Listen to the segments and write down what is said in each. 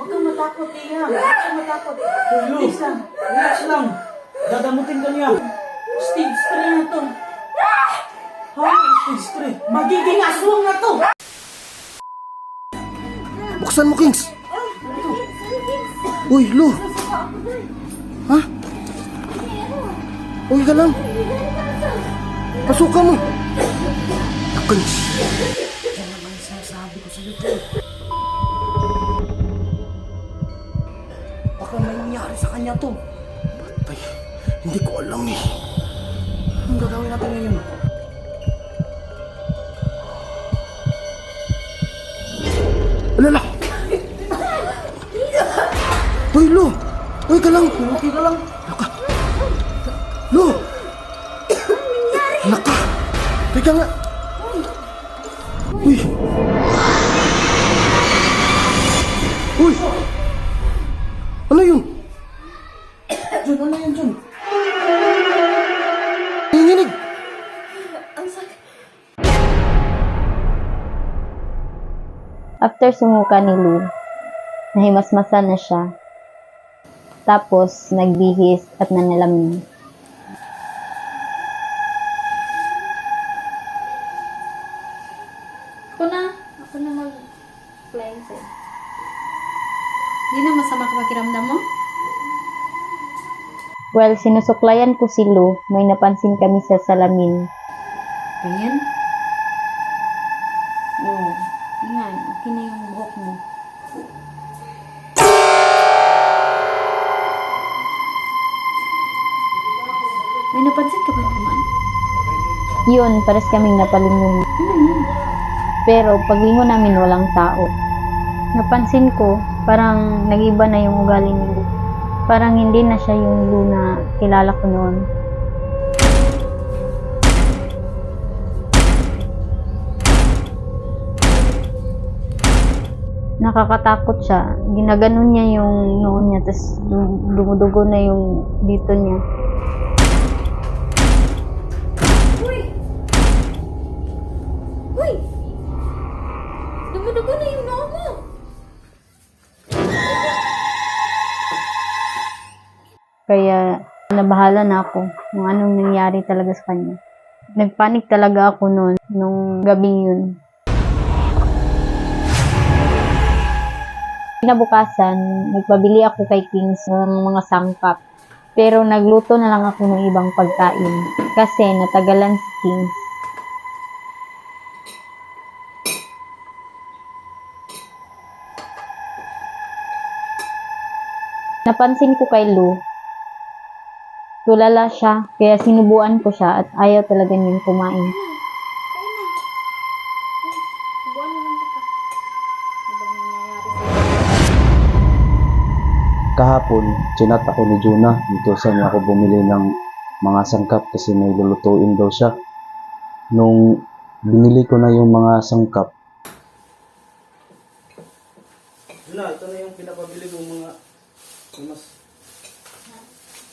Huwag kang matakot, Iha. Huwag kang matakot. Relax lang. Relax lang. Dadamutin ka niya. Stage 3 na to. Ha? Stage 3. Magiging aswang na to. Buksan mo, Kings! Uy, Lu! Ha? Uy ka lang! Pasukan mo! Kings! Yan naman sinasabi ko sa'yo to. Baka may nangyari sa kanya to. Ay, hindi ko alam eh. Anong gagawin natin ngayon? Alala! Uy, Lu! Uy ka lang! Okay ka lang? Naka! Lu! Naka! Teka nga! Uy! Uy! Ano yun? Jun, ano yun, Jun? Nanginginig! After sumuka ni Lu, nahimasmasan na siya. Tapos, nagbihis at nanalamin. Ako na mag-flying sa'yo. Di na masama ka pakiramdam mo? Well, sinusuklayan ko si Lu, may napansin kami sa salamin. Ganyan? Oo. Yan, okay na yung buhok mo. May napansin ka ba naman? Yun, pares kaming napalingon. Pero paglingon namin walang tao. Napansin ko, parang nag-iba na yung ugali ni Lu. Parang hindi na siya yung Lu na kilala ko noon. Nakakatakot siya. Ginaganon niya yung noon niya, tapos dumudugo na yung dito niya. Uy! Dumudugo na yung noo mo! Kaya nabahala na ako kung anong nangyari talaga sa kanya. Nagpanik talaga ako noon, nung gabing yun. Kinabukasan, nagpabili ako kay Kings ng mga sangkap. Pero nagluto na lang ako ng ibang pagkain kasi natagalan si Kings. Napansin ko kay Lu, tulala siya, kaya sinubuan ko siya at ayaw talaga niyang kumain. Subuan mo lang kita. Ano bang nangyayari sa'yo? Kahapon, chinat ako ni Juna. Dito sa niya ako bumili ng mga sangkap kasi may lulutuin daw siya. Nung binili ko na yung mga sangkap, Juna, ito na yung pinapabili mo mga mas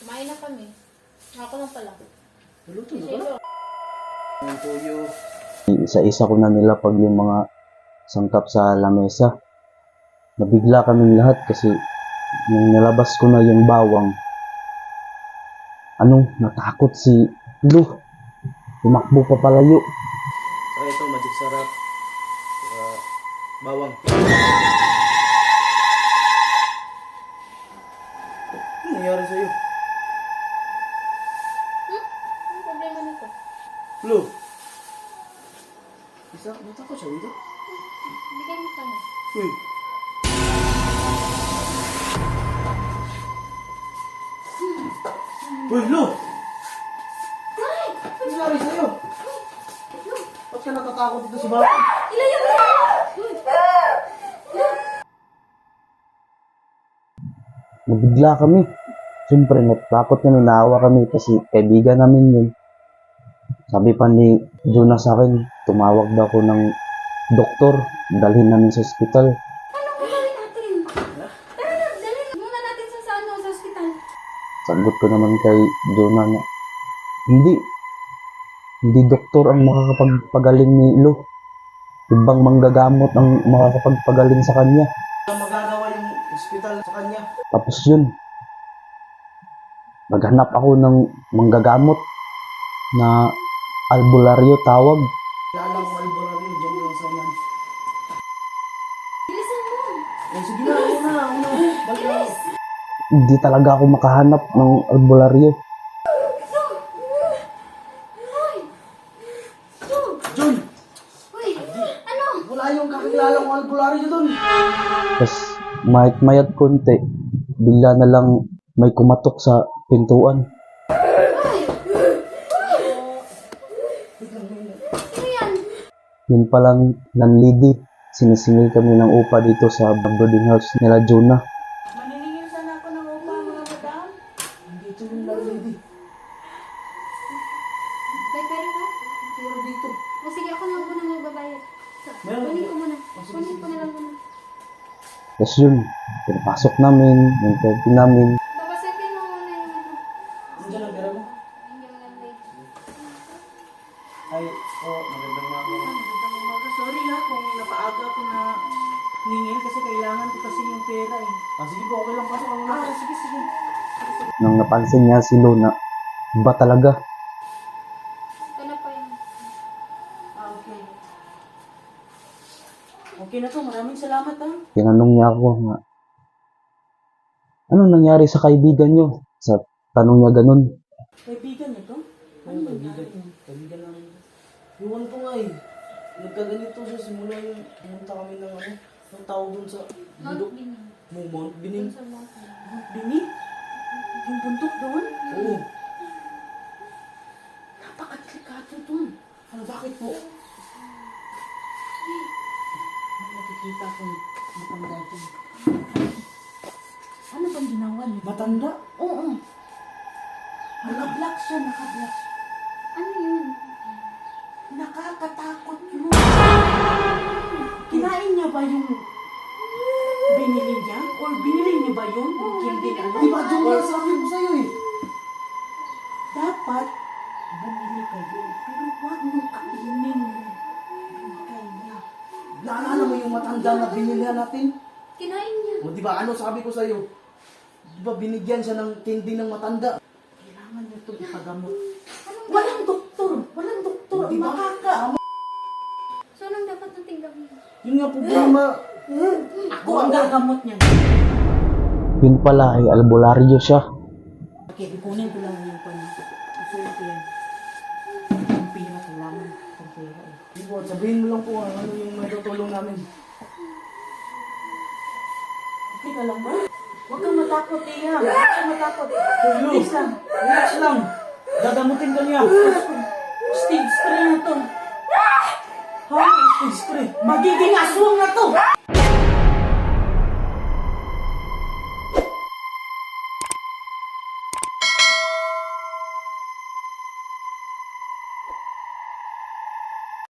Kumain na kami. Ako lang pala. luto na ba? Yung tuyo. isa-isa ko na nilapag yung mga sangkap sa lamesa. Nabigla kaming lahat kasi nung nilabas ko na yung bawang, natakot si Lu. Tumakbo pa palayo. Saka ito, magic sarap. Saka bawang. Ano nangyari sa'yo? Ano problema nito? Lu! Natakot siya dito? Bigay mo kami. Uy! Uy, Lu! Ano nangyari sa'yo? Ba't ka natatakot dito sa bahay? Ilayo mo! Nabigla kami. Siyempre, natakot kami, naawa kami kasi kaibigan namin yun. Sabi pa ni Juna sa akin, tumawag daw ako ng doktor, dalhin namin sa ospital. Ano gagawin natin? Tara na, dali muna natin sa ospital. Sagot ko naman kay Juna na, hindi doktor ang makakapagpagaling ni Lu. Ibang manggagamot ang makakapagpagaling sa kanya. Ang magagawa ginawa yung ospital sa kanya. Tapos yun, naghanap ako ng manggagamot na albularyo tawag. Kilala ko albularyo, dyan lang sa unan. Bilisan mo. Oh, sige na, una. Balik na. Hindi talaga ako makahanap ng albularyo. Jun, Uy, ano? wala yung kakilala kong albularyo dun. Tapos mayat konti, bigla na lang may kumatok sa pintuan. Ano yan? Yun palang landlady. Sinisingil kami ng upa dito sa boarding house nila Jonah. Maniningil sana ako ng upa, mga madam. Dito yung landlady. May pera ka? Pero dito. O sige, ako na muna magbabayad. Meron. Kunin ko muna. sige, Kunin ko na lang muna. Tapos yun, pinapasok namin, yung therapy namin. Babasagin mo muna yung ano. Nandiyan ang pera mo? Yung landlady. Ay, magandang umaga. Magandang umaga. Sorry ha kung napaaga ko na ningil kasi kailangan ko kasi yung pera eh. Sige po, okay lang. Pasok ako na. Sige. Nang napansin niya si Luna, iba talaga. Ito na po yung... Okay. Okay na to. Maraming salamat ha. Tinanong niya ako nga, ano nangyari sa kaibigan niyo? Sa tanong niya ganun. Kaibigan niyo to? Ano kaibigan namin. Iwan ko nga eh. Nagkaganito siya simula yung pumunta kami ng ano. Ang tawag dun sa bundok. Mount Bining. Sa mga... Bini? Yung bundok doon? Oo. Napakadelikado doon. Ano, bakit po? Nakikita ko matanda doon. Ano bang ginawa niyo? Matanda? Oo. Naka-black siya, naka-black. Ano yun? Nakakatakot yun. Kinain niya ba yung binili niya? Or binili niyo ba yun? Yung candy na Di ba, Jun, lang sabi ko sa'yo eh. Dapat bumili kayo. Pero huwag nyo kainin yung binigay niya. Naalala mo yung matanda na binilihan natin? Kinain niya. O di ba, ano sabi ko sa'yo? Di ba binigyan siya ng candy ng matanda? Kailangan niyo itong ipagamot. Anong Walang doktor! Walang doktor! Di ba? Makaka! So, anong dapat nating gawin? Yun nga problema. Ako ang gagamot niya. Yun pala ay albularyo siya. Okay, ipunin ko lang yung pan. Isulit ko yan. Ang pera kailangan. Ang pera eh. Di ba, sabihin mo lang po ano yung may tutulong namin. Okay ka lang ba? Huwag kang matakot, Tia. Huwag kang matakot. Lu, Please lang. relax lang. Dadamutin ka niya. Stage 3 na to. Ha? Stage 3. Magiging aswang na to!